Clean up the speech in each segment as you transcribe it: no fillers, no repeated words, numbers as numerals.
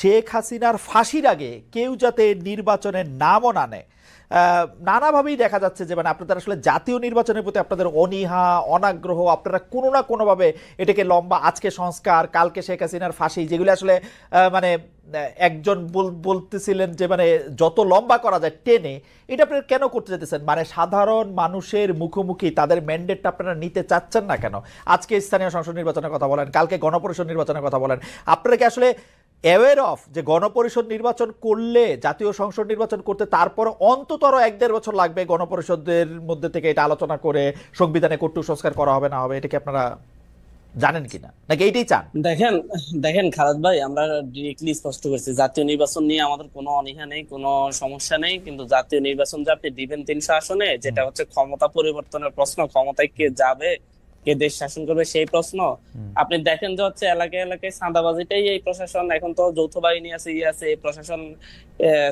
শেখ হাসিনার ফাঁসির আগে কেউ যাতে নির্বাচনের নামও না নেয়, নানাভাবেই দেখা যাচ্ছে যে মানে আপনাদের আসলে জাতীয় নির্বাচনের প্রতি আপনাদের অনীহা, অনাগ্রহ, আপনারা কোনো না কোনোভাবে এটাকে লম্বা, আজকে সংস্কার, কালকে শেখ হাসিনার ফাঁসি, যেগুলো আসলে মানে একজন বলতেছিলেন যে মানে যত লম্বা করা যায় টেনে, এটা আপনারা কেন করতে যেতেছেন? মানে সাধারণ মানুষের মুখোমুখি তাদের ম্যান্ডেটটা আপনারা নিতে চাচ্ছেন না কেন? আজকে স্থানীয় সংসদ নির্বাচনের কথা বলেন, কালকে গণপরিষদ নির্বাচনের কথা বলেন, আপনারা কি আসলে অ্যাওয়্যার অফ যে গণপরিষদ নির্বাচন করলে, জাতীয় সংসদ নির্বাচন করতে তারপর অন্ততর 1-1.5 বছর লাগবে গণপরিষদের মধ্যে থেকে এটা আলোচনা করে সংবিধানে কটু সংস্কার করা হবে না হবে, এটা কি আপনারা জানেন কিনা, নাকি এইটাই চান? দেখেন দেখেন খালেদ ভাই, আমরা ডিরেক্টলি স্পষ্ট করছি জাতীয় নির্বাচন নিয়ে আমাদের কোনো অনীহা নেই, কোনো সমস্যা নেই। কিন্তু জাতীয় নির্বাচন যে আপনি দিবেন 300 আসনে, যেটা হচ্ছে ক্ষমতা পরিবর্তনের প্রশ্ন, ক্ষমতায় কে যাবে, কে দেশ শাসন করবে সেই প্রশ্ন। আপনি দেখেন যে হচ্ছে এলাকায় এলাকায় চাঁদাবাজিটাই এই প্রশাসন, এখন তো যৌথ বাহিনী আছে, আছে, এই প্রশাসন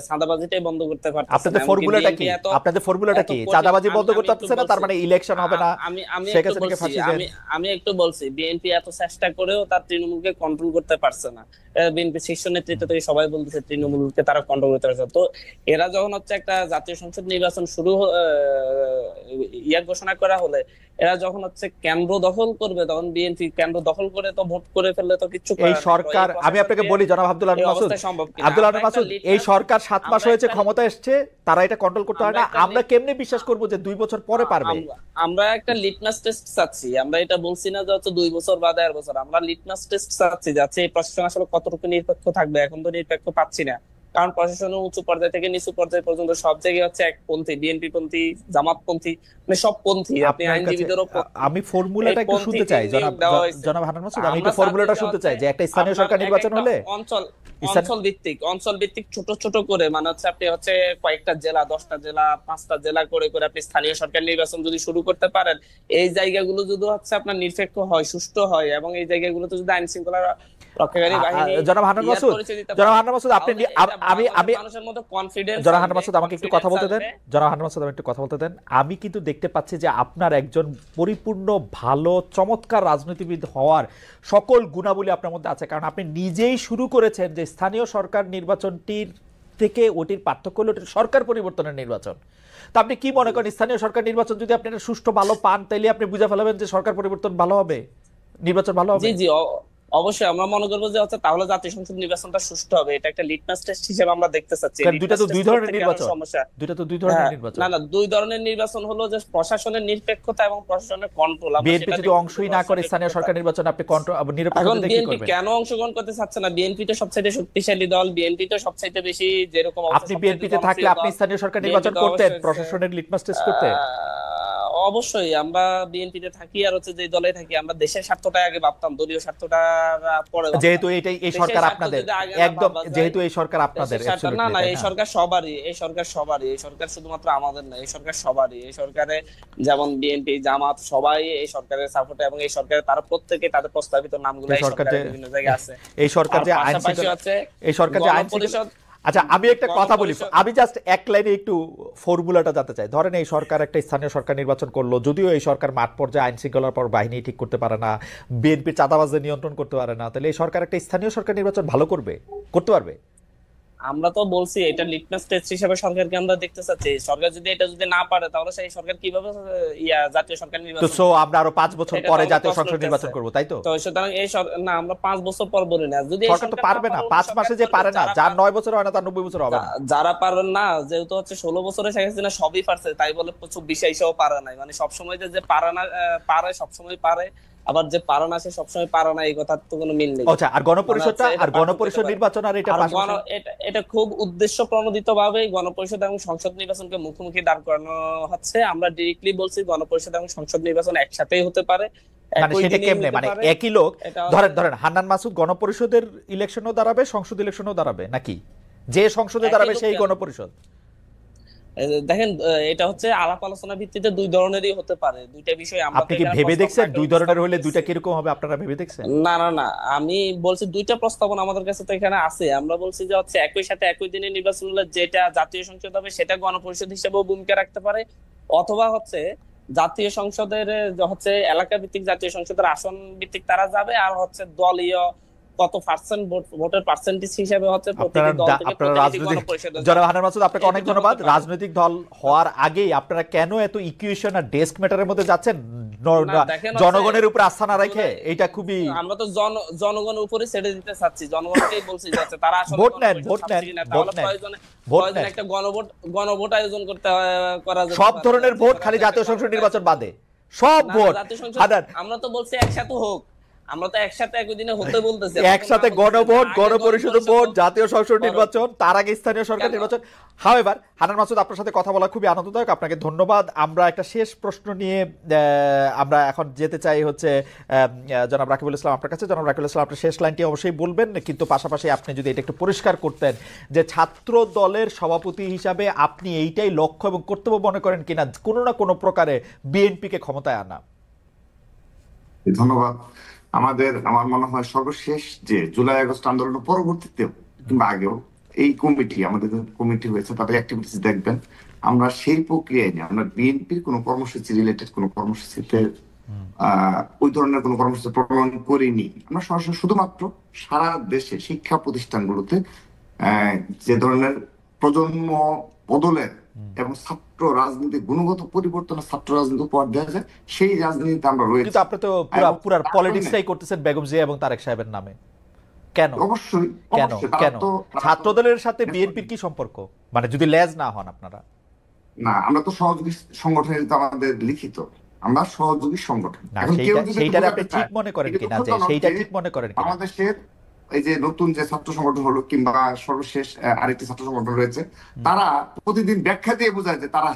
চাঁদাবাজিটাই বন্ধ করতে পারতেছে না। আপনাদের ফর্মুলাটা কি? আপনাদের ফর্মুলাটা কি? চাঁদাবাজি বন্ধ করতে পারতেছে না, তার মানে ইলেকশন হবে না, শেখ হাসিনাকে ফাঁসি দেন? আমি একটু বলছি, বিএনপি এত চেষ্টা করেও তার তৃণমূলকে কন্ট্রোল করতে পারছে না। বিএনপি শীর্ষ নেতৃত্ব থেকে সবাই বলতেছে তৃণমূলকে তারা কন্ট্রোল করতে পারছে। তো এরা যখন হচ্ছে একটা জাতীয় সংসদ নির্বাচন শুরু ঘোষণা করা হলে, এরা যখন হচ্ছে কেন্দ্র দখল করবে, তখন বিএনপি কেন্দ্র দখল করে তো ভোট করে ফেললে তো কিছু এই সরকার, আমি আপনাকে বলি জনাব আব্দুল আহমেদ মাসুদ, এই সরকার 7 মাস হয়েছে ক্ষমতা এসছে, তারা এটা কন্ট্রোল করতে পারে না। আমরা কেমনে বিশ্বাস করবো যে 2 বছর পরে পারবে? আমরা একটা লিটমাস টেস্ট চাচ্ছি। আমরা এটা বলছি না যে হচ্ছে 2 বছর বা 1.5 বছর, আমরা লিটমাস টেস্ট চাচ্ছি যাচ্ছে এই প্রশাসন আসলে কতটুকু নিরপেক্ষ থাকবে। এখন তো নিরপেক্ষ পাচ্ছি না, কারণ প্রশাসনের উঁচু পর্যায় থেকে নিচু পর্যায় পর্যন্ত সব জায়গায় হচ্ছে একপন্থী, বিএনপি পন্থী, জামাত পন্থী, মানে সব পন্থী। আপনি আইনজীবীদেরও, আমি ফর্মুলাটা একটু শুনতে চাই জনাব হান্নান মাসুদ, আমি একটু ফর্মুলাটা শুনতে চাই যে একটা স্থানীয় সরকার নির্বাচন হলে অঞ্চল ভিত্তিক ছোট ছোট করে, মানে হচ্ছে আপনি হচ্ছে কয়েকটা জেলা, 10টা জেলা, 5টা জেলা করে করে আপনি স্থানীয় সরকার নির্বাচন যদি শুরু করতে পারেন, এই জায়গাগুলো যদি হচ্ছে আপনার নিরপেক্ষ হয়, সুষ্ঠু হয়, এবং এই জায়গাগুলোতে যদি আইন শৃঙ্খলা রক্ষাকারী বাহিনী, জনাব হান্নান মাসুদ আপনি, আমি মানুষের মধ্যে কনফিডেন্স, জনাব হান্নান মাসুদ আমাকে একটু কথা বলতে দেন, জনাব হান্নান মাসুদ আমি একটু কথা বলতে দেন। আমি কিন্তু দেখতে পাচ্ছি যে আপনার একজন পরিপূর্ণ ভালো চমৎকার রাজনীতিবিদ হওয়ার সকল গুণাবলী আপনার মধ্যে আছে, কারণ আপনি নিজেই শুরু করেছেন যে স্থানীয় সরকার নির্বাচনটির থেকে ওটির পার্থক্য হলো সরকার পরিবর্তনের নির্বাচন। তা আপনি কি মনে করেন, স্থানীয় সরকার নির্বাচন যদি আপনি একটা সুষ্ঠু ভালো পান, তাইলে আপনি বুঝে ফেলাবেন যে সরকার পরিবর্তন ভালো হবে, নির্বাচন ভালো হবে? জি জি, অবশ্যই আমরা মনে করবো যে হচ্ছে তাহলে জাতীয় সংসদ নির্বাচনটা সুষ্ঠু হবে। এটা একটা লিটমাস টেস্ট হিসেবে আমরা দেখতে চাচ্ছি। দুইটা তো দুই ধরনের নির্বাচন, দুইটা তো দুই ধরনের নির্বাচন। না না, 2 ধরনের নির্বাচন হলো যে প্রশাসনের নিরপেক্ষতা এবং প্রশাসনের কন্ট্রোল। বিএনপি যদি অংশই না করে স্থানীয় সরকার নির্বাচন, আপনি কন্ট্রোল নিরপেক্ষতা কি করবেন? কেন অংশগ্রহণ করতে চাচ্ছে না? বিএনপি তো সবচেয়ে শক্তিশালী দল, বিএনপি তো সবচেয়ে বেশি, যেরকম আপনি বিএনপিতে থাকলে আপনি স্থানীয় সরকার নির্বাচন করতেন, প্রশাসনের লিটমাস টেস্ট করতেন? অবশ্যই আমরা বিএনপিতে থাকি আর হচ্ছে যে দলে থাকি, আমরা দেশের স্বার্থটা আগে ভাবতাম, দলীয় স্বার্থটা পরে। যেহেতু এই সরকার আপনাদের, একদম যেহেতু এই সরকার আপনাদের, না না, এই সরকার সবারই, এই সরকার সবারই, এই সরকার শুধুমাত্র আমাদের না, এই সরকার সবারই। এই সরকারে যেমন বিএনপি, জামাত সবাই এই সরকারের সাপোর্টে, এবং এই সরকারে তারা প্রত্যেকে তাদের প্রস্তাবিত নামগুলো এই সরকারের বিভিন্ন জায়গায় আছে। এই সরকার যে আইন পরিষদ। আচ্ছা, আমি একটা কথা বলি, আমি জাস্ট এক লাইনে একটু ফর্মুলাটা জানতে চাই। ধরেন এই সরকার একটা স্থানীয় সরকার নির্বাচন করলো, যদিও এই সরকার মাঠ পর্যায়ে আইন শৃঙ্খলার পর বাহিনী ঠিক করতে পারে না, বিএনপির চাঁদাবাজদের নিয়ন্ত্রণ করতে পারে না, তাহলে এই সরকার একটা স্থানীয় সরকার নির্বাচন ভালো করতে পারবে? আমরা তো বলছি এটা লিটমাস টেস্ট হিসেবে সরকারকে আমরা দেখতে চাচ্ছি। সরকার যদি এটা না পারে, তাহলে সেই সরকার কিভাবে জাতীয় সরকার নির্বাচন? তো আমরা আরো 5 বছর পরে জাতীয় সংসদ নির্বাচন করব, তাই তো? তো সুতরাং এই না, আমরা 5 বছর পর বলি না। যদি সরকার তো পারবে না, 5 মাসে যে পারে না, যার 9 বছর হয় না তার 90 বছর হবে না। যারা পারেন না, যেহেতু হচ্ছে 16 বছরে শেখ হাসিনা সবই পারছে, তাই বলে 24 এসেও পারে নাই। মানে সবসময় যে পারে না, পারে সবসময় পারে, আবার যে পারে না সে সবসময় পারে না, এই কথার তো কোনো মিল নেই। আচ্ছা, আর গণপরিষদটা, আর গণপরিষদ নির্বাচন, আর এটা খুব উদ্দেশ্য প্রণোদিত ভাবে গণপরিষদ এবং সংসদ নির্বাচনকে মুখোমুখি দাঁড় করানো হচ্ছে। আমরা ডিরেক্টলি বলছি গণপরিষদ এবং সংসদ নির্বাচন একসাথেই হতে পারে। মানে সেটা কেমনে? মানে একই লোক, ধরেন হান্নান মাসুদ গণপরিষদের ইলেকশনও দাঁড়াবে, সংসদ ইলেকশনও দাঁড়াবে, নাকি যে সংসদে দাঁড়াবে সেই গণপরিষদ? দেখেন, এটা হচ্ছে আলাপ আলোচনা ভিত্তিতে 2 ধরনেরই হতে পারে। দুইটা বিষয় আমরা, আপনি কি ভেবে দেখছেন 2 ধরনের হলে দুইটা কিরকম হবে? আপনারা ভেবে দেখছেন? না না না, আমি বলছি 2টা প্রস্তাবনা আমাদের কাছে তো এখানে আছে। আমরা বলছি যে হচ্ছে একই সাথে একই দিনে নির্বাচন হলে যেটা জাতীয় সংসদ হবে সেটা গণপরিষদ হিসেবেও ভূমিকা রাখতে পারে, অথবা হচ্ছে জাতীয় সংসদের হচ্ছে এলাকা ভিত্তিক জাতীয় সংসদের আসন ভিত্তিক তারা যাবে, আর হচ্ছে দলীয় কত পার্সেন্ট ভোটের পার্সেন্টেজ হিসাবে হচ্ছে আপনারা প্রতিটি দল থেকে আপনারা প্রতিটি রাজনৈতিক গণপরিষদে জনাব হান্নান মাসুদ, আপনাকে অনেক এটি ধন্যবাদ। হতে পারে। রাজনৈতিক দল হওয়ার আগেই আপনারা কেন এত ইকুয়েশন আর ডেস্ক ম্যাটারের মধ্যে যাচ্ছেন না, দেখেন হচ্ছে জনগণের উপর আস্থা না রেখে? এটা খুবই আমরা তো জনগণের উপরে ছেড়ে দিতে চাচ্ছি, জনগণকেই বলছি যাচ্ছে তারা আসলে ভোট নেন, গণপরিষদ ভোট চাচ্ছে নেন, কিনা, ভোট তাহলে নেন, ভোট প্রয়োজনে নেন। একটা গণভোট আয়োজন করতে করা যেতে সব পারে। ধরনের ভোট, খালি জাতীয় সংসদ নির্বাচন বাদে সব না, ভোট। জাতীয় সংসদ হান্নান, আমরা তো বলছি একসাথে হোক, আমরা তো একসাথে একই দিনে হতে বলতেছি। একসাথে গণভোট, গণপরিষদ ভোট, জাতীয় সংসদ নির্বাচন, তার আগে স্থানীয় সরকার কেন? নির্বাচন। হাওয়েভার হান্নান মাসুদ, আপনার সাথে কথা বলা খুবই আনন্দদায়ক, আপনাকে ধন্যবাদ। আমরা একটা শেষ প্রশ্ন নিয়ে আমরা এখন যেতে চাই হচ্ছে জনাব রাকিবুল ইসলাম আপনার কাছে। জনাব রাকিবুল ইসলাম, আপনার শেষ লাইনটি অবশ্যই বলবেন, কিন্তু পাশাপাশি আপনি যদি এটা একটু পরিষ্কার করতেন যে ছাত্র দলের সভাপতি হিসাবে আপনি এইটাই লক্ষ্য এবং কর্তব্য মনে করেন কিনা কোনো না কোনো প্রকারে বিএনপিকে ক্ষমতায় আনা? ধন্যবাদ। আমার মনে হয় সর্বশেষ যে জুলাই আগস্ট আন্দোলনের পরবর্তীতে কিংবা আগেও এই কমিটি, আমাদের কমিটি হয়েছে, তাদের অ্যাক্টিভিটিস দেখবেন, আমরা সেই প্রক্রিয়ায় নিয়ে আমরা বিএনপির কোনো কর্মসূচি রিলেটেড কোনো কর্মসূচিতে ওই ধরনের কোনো কর্মসূচি প্রণয়ন করিনি। আমরা সরাসরি শুধুমাত্র সারা দেশে শিক্ষা প্রতিষ্ঠানগুলোতে যে ধরনের প্রজন্ম বদলের এবং ছাত্র রাজনীতি গুণগত পরিবর্তনের ছাত্র রাজনীতি উপহার দেওয়া যায়, সেই রাজনীতিতে আমরা রয়েছি। কিন্তু আপনি তো পুরো পলিটিক্সটাই করতেছেন বেগম জিয়া এবং তারেক সাহেবের নামে, কেন? অবশ্যই কেন কেন ছাত্রদলের সাথে বিএনপির কি সম্পর্ক? মানে যদি লেজ না হন আপনারা? না, আমরা তো সহযোগী সংগঠনের, তো আমাদের লিখিত আমরা সহযোগী সংগঠন। না, এখন কেউ যদি সেইটা আপনি বোঝাতে ঠিক চায়, মনে করেন এটা কিনা তো যে সত্য নয় সেইটা যে ঠিক মনে করেন কিনা? বাংলাদেশের এই যে নতুন যে ছাত্র সংগঠন হলো কিংবা সর্বশেষ আরেকটি ছাত্র সংগঠন রয়েছে, তারা প্রতিদিন ব্যাখ্যা দিয়ে বোঝায় যে তারা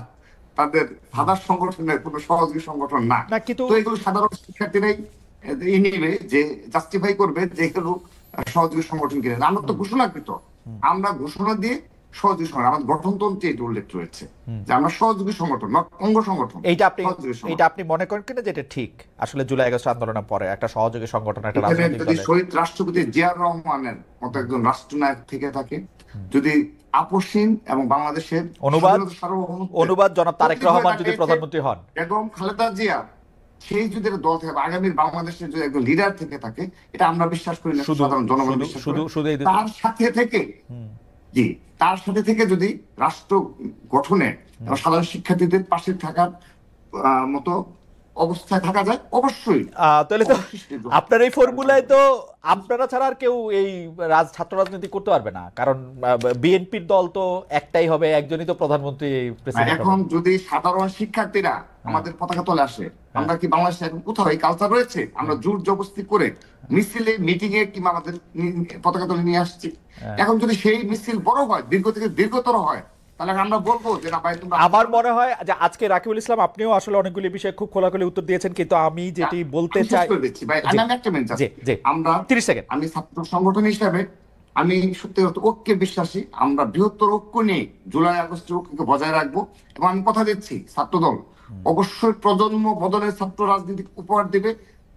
তাদের সাধারণ সংগঠনের কোনো সহযোগী সংগঠন না। কিন্তু তো এগুলো সাধারণ শিক্ষার্থীরাই নিবে, যে জাস্টিফাই করবে যে এগুলো সহযোগী সংগঠন কিনে। আমরা তো ঘোষণাকৃত, আমরা ঘোষণা দিয়ে সহযোগী সংগঠন, আমাদের গঠনতন্ত্রে এটা উল্লেখ রয়েছে যে আমরা সহযোগী সংগঠন, নট অঙ্গ সংগঠন। এইটা আপনি মনে করেন কিনা যে এটা ঠিক আসলে জুলাই আগস্ট আন্দোলনের পরে একটা সহযোগী সংগঠন, একটা রাজনৈতিক যদি দলের? শহীদ রাষ্ট্রপতি জিয়াউর রহমানের মতো একজন রাষ্ট্রনায়ক থেকে থাকে, যদি আপসহীন এবং বাংলাদেশের অনুবাদ জনাব তারেক রহমান যদি প্রধানমন্ত্রী হন, বেগম খালেদা জিয়া সেই যদি দল থেকে আগামীর বাংলাদেশের যদি একজন লিডার থেকে থাকে, এটা আমরা বিশ্বাস করি না, সাধারণ জনগণ বিশ্বাস করে। তার সাথে থেকে তার সাথে থেকে যদি রাষ্ট্র গঠনে এবং সাধারণ শিক্ষার্থীদের পাশে থাকার মতো অবস্থায় থাকা যায়, অবশ্যই। তাহলে তো আপনার এই ফর্মুলায় তো আপনারা ছাড়া আর কেউ এই ছাত্র রাজনীতি করতে পারবে না, কারণ বিএনপির দল তো একটাই হবে, একজনই তো প্রধানমন্ত্রী। এখন যদি সাধারণ শিক্ষার্থীরা আমাদের পতাকা তলে আসে, আমরা কি বাংলাদেশে এখন কোথাও এই কালচার রয়েছে? আমরা জোর জবরদস্তি করে মিছিলে, মিটিং এ কিংবা আমাদের পতাকা তলে নিয়ে আসছি। এখন যদি সেই মিছিল বড় হয়, দীর্ঘ থেকে দীর্ঘতর হয়, তাহলে আমরা বলবো যে না ভাই তোমরা। আমার মনে হয় যে আজকে রাকিবুল ইসলাম আপনিও আসলে অনেকগুলি বিষয়ে খুব খোলাখুলি উত্তর দিয়েছেন, কিন্তু আমি যেটি বলতে চাই, আমরা 30 সেকেন্ড, আমি ছাত্র সংগঠন হিসাবে আমি সত্যি ঐক্যে বিশ্বাসী। আমরা বৃহত্তর ঐক্য নিয়ে জুলাই আগস্টের ঐক্যকে বজায় রাখবো, এবং আমি কথা দিচ্ছি ছাত্রদল অবশ্যই প্রজন্ম বদলের ছাত্র রাজনীতি উপহার দিবে।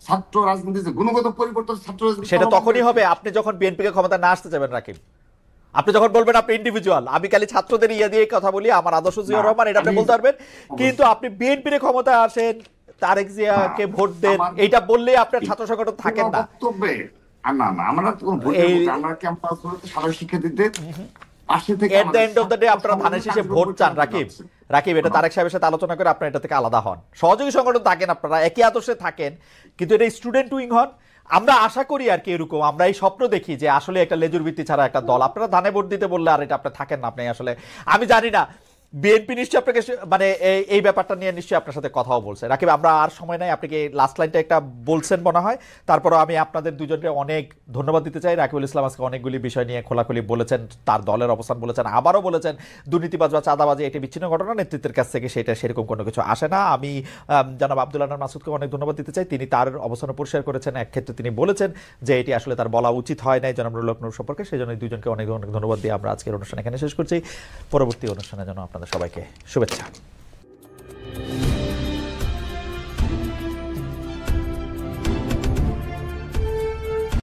ছাত্র রাজনীতি যে গুণগত পরিবর্তন, ছাত্র রাজনীতি সেটা তখনই হবে আপনি যখন বিএনপিকে ক্ষমতা না আসতে যাবেন। রাকিব, আপনি যখন বলবেন আপনি ইন্ডিভিজুয়াল, আমি খালি ছাত্রদের ইয়ে দিয়ে কথা বলি, আমার আদর্শ জিয়াউর রহমান, এটা আপনি বলতে পারবেন, কিন্তু আপনি বিএনপির ক্ষমতায় আসেন, তারেক জিয়াকে ভোট দেন, এইটা বললে আপনার ছাত্র সংগঠন থাকেন না। বক্তব্যে না না, আমরা আমরা ক্যাম্পাসগুলোতে সাধারণ শিক্ষার্থীদের পাশে থেকে at the end of the day আপনারা ধানের শেষে ভোট চান। রাকিব, এটা তারেক সাহেবের সাথে আলোচনা করে আপনারা এটা থেকে আলাদা হন। সহযোগী সংগঠন থাকেন, আপনারা একই আদর্শে থাকেন, কিন্তু এটা স্টুডেন্ট উইং হন। আমরা আশা করি আর কি এরকম, আমরা এই স্বপ্ন দেখি যে আসলে একটা লেজুর ভিত্তি ছাড়া একটা দল, আপনারা ধানে ভোট দিতে বললে আর এটা আপনি থাকেন না। আপনি আসলে, আমি জানি না, বিএনপি নিশ্চয়ই আপনাকে মানে এই ব্যাপারটা নিয়ে নিশ্চয়ই আপনার সাথে কথাও বলছে। রাকিব, আমরা আর সময় নাই, আপনাকে লাস্ট লাইনটা একটা বলছেন মনে হয়, তারপরও আমি আপনাদের দুজনকে অনেক ধন্যবাদ দিতে চাই। রাকিবুল ইসলাম আজকে অনেকগুলি বিষয় নিয়ে খোলাখুলি বলেছেন, তার দলের অবস্থান বলেছেন, আবারও বলেছেন দুর্নীতিবাজ বা চাঁদাবাজি এটি বিচ্ছিন্ন ঘটনা, নেতৃত্বের কাছ থেকে সেটা সেরকম কোনো কিছু আসে না। আমি জনাব আব্দুল হান্নান মাসুদকে অনেক ধন্যবাদ দিতে চাই, তিনি তার অবস্থান পরিষ্কার করেছেন। এক ক্ষেত্রে তিনি বলেছেন যে এটি আসলে তার বলা উচিত হয় নাই জনাব নুরুল হক নূর সম্পর্কে, সেই জন্য দুজনকে অনেক অনেক ধন্যবাদ দিয়ে আমরা আজকের অনুষ্ঠান এখানে শেষ করছি। পরবর্তী অনুষ্ঠানের জন্য আপনাদের সবাইকে শুভেচ্ছা।